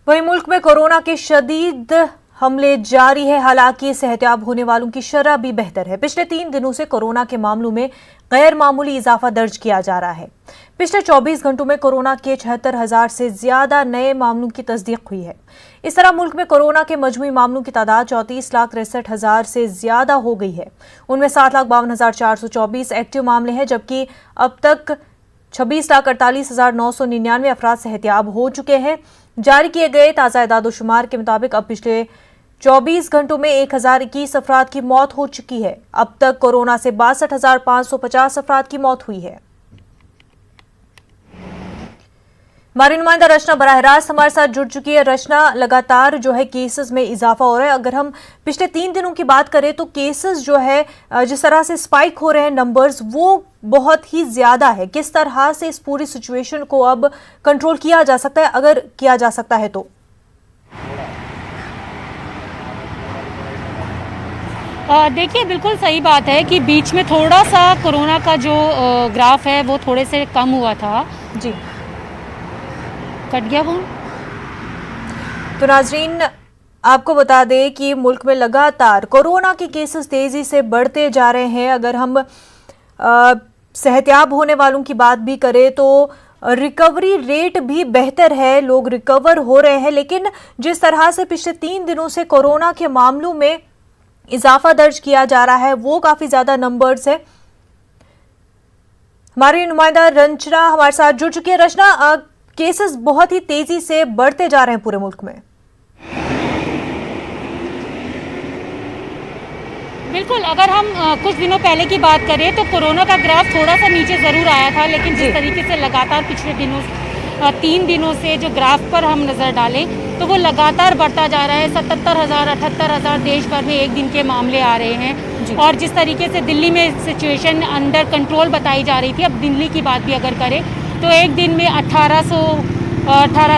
वहीं मुल्क में कोरोना के शदीद हमले जारी है। हालांकि सेहतियाब होने वालों की शरह भी बेहतर है। पिछले 3 दिनों से कोरोना के मामलों में गैर मामूली इजाफा दर्ज किया जा रहा है। पिछले 24 घंटों में कोरोना के 76,000 से ज्यादा नए मामलों की तस्दीक हुई है। इस तरह मुल्क में कोरोना के मजमूई मामलों की तादाद 34,63,000 से ज्यादा हो गई है। उनमें 7,52,424 एक्टिव मामले हैं, जबकि अब तक 26,48,999 अफराद सेहतियाब हो चुके हैं। जारी किए गए ताज़ा एदाद-ओ-शुमार के मुताबिक अब पिछले 24 घंटों में 1,021 अफराद की मौत हो चुकी है। अब तक कोरोना से 62,550 अफराद की मौत हुई है। हमारी नुमाइंदा रचना बराह रास्त हमारे साथ जुड़ चुकी है। रचना, लगातार जो है केसेस में इजाफा हो रहा है। अगर हम पिछले 3 दिनों की बात करें तो केसेस जो है जिस तरह से स्पाइक हो रहे हैं नंबर्स, वो बहुत ही ज्यादा है। किस तरह से इस पूरी सिचुएशन को अब कंट्रोल किया जा सकता है, अगर किया जा सकता है तो? देखिए, बिल्कुल सही बात है कि बीच में थोड़ा सा कोरोना का जो ग्राफ है वो थोड़े से कम हुआ था। जी, कट गया फोन। तो नाजरीन, आपको बता दें कि मुल्क में लगातार कोरोना के केसेस तेजी से बढ़ते जा रहे हैं। अगर हम सेहतियाब होने वालों की बात भी करें तो रिकवरी रेट भी बेहतर है, लोग रिकवर हो रहे हैं। लेकिन जिस तरह से पिछले 3 दिनों से कोरोना के मामलों में इजाफा दर्ज किया जा रहा है वो काफी ज्यादा नंबर्स है। हमारी नुमाइंदा रंजना हमारे साथ जुड़ चुकी है। रचना, केसेस बहुत ही तेजी से बढ़ते जा रहे हैं पूरे मुल्क में। बिल्कुल, अगर हम कुछ दिनों पहले की बात करें तो कोरोना का ग्राफ थोड़ा सा नीचे ज़रूर आया था, लेकिन जिस तरीके से लगातार पिछले दिनों 3 दिनों से जो ग्राफ पर हम नज़र डालें तो वो लगातार बढ़ता जा रहा है। 77,000 78,000 देश भर में एक दिन के मामले आ रहे हैं। और जिस तरीके से दिल्ली में सिचुएशन अंडर कंट्रोल बताई जा रही थी, अब दिल्ली की बात भी अगर करें तो एक दिन में 1800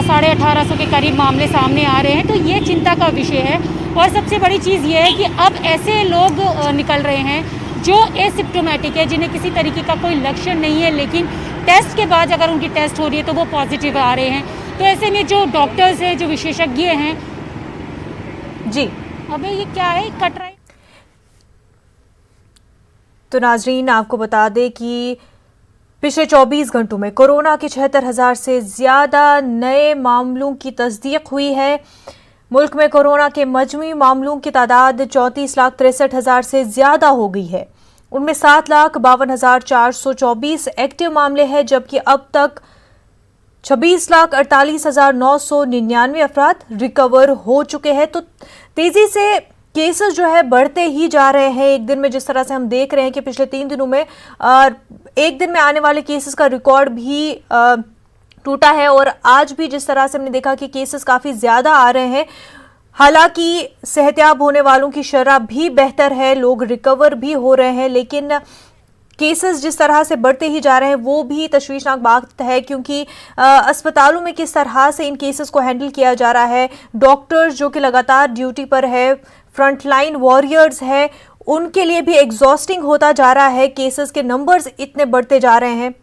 साढ़े 1800 के करीब मामले सामने आ रहे हैं। तो ये चिंता का विषय है। और सबसे बड़ी चीज़ ये है कि अब ऐसे लोग निकल रहे हैं जो एसिम्प्टोमेटिक है, जिन्हें किसी तरीके का कोई लक्षण नहीं है, लेकिन टेस्ट के बाद अगर उनकी टेस्ट हो रही है तो वो पॉजिटिव आ रहे हैं। तो ऐसे में जो डॉक्टर्स हैं, जो विशेषज्ञ हैं, जी, अबे ये क्या है, कट रहा है। तो नाजरीन, आपको बता दें कि पिछले 24 घंटों में कोरोना के 76,000 से ज्यादा नए मामलों की तस्दीक हुई है। मुल्क में कोरोना के मजमूई मामलों की तादाद 34,63,000 से ज्यादा हो गई है। उनमें 7,52,424 एक्टिव मामले हैं, जबकि अब तक 26,48,999 अफराद रिकवर हो चुके हैं। तो तेजी से केसेस जो है बढ़ते ही जा रहे हैं। एक दिन में जिस तरह से हम देख रहे हैं कि पिछले 3 दिनों में एक दिन में आने वाले केसेस का रिकॉर्ड भी टूटा है, और आज भी जिस तरह से हमने देखा कि केसेस काफी ज्यादा आ रहे हैं। हालांकि सेहतियाब होने वालों की शरह भी बेहतर है, लोग रिकवर भी हो रहे हैं, लेकिन केसेस जिस तरह से बढ़ते ही जा रहे हैं वो भी तशवीशनाक बात है, क्योंकि अस्पतालों में किस तरह से इन केसेस को हैंडल किया जा रहा है। डॉक्टर्स जो कि लगातार ड्यूटी पर है, फ्रंटलाइन वॉरियर्स है, उनके लिए भी एग्जॉस्टिंग होता जा रहा है। केसेस के नंबर्स इतने बढ़ते जा रहे हैं।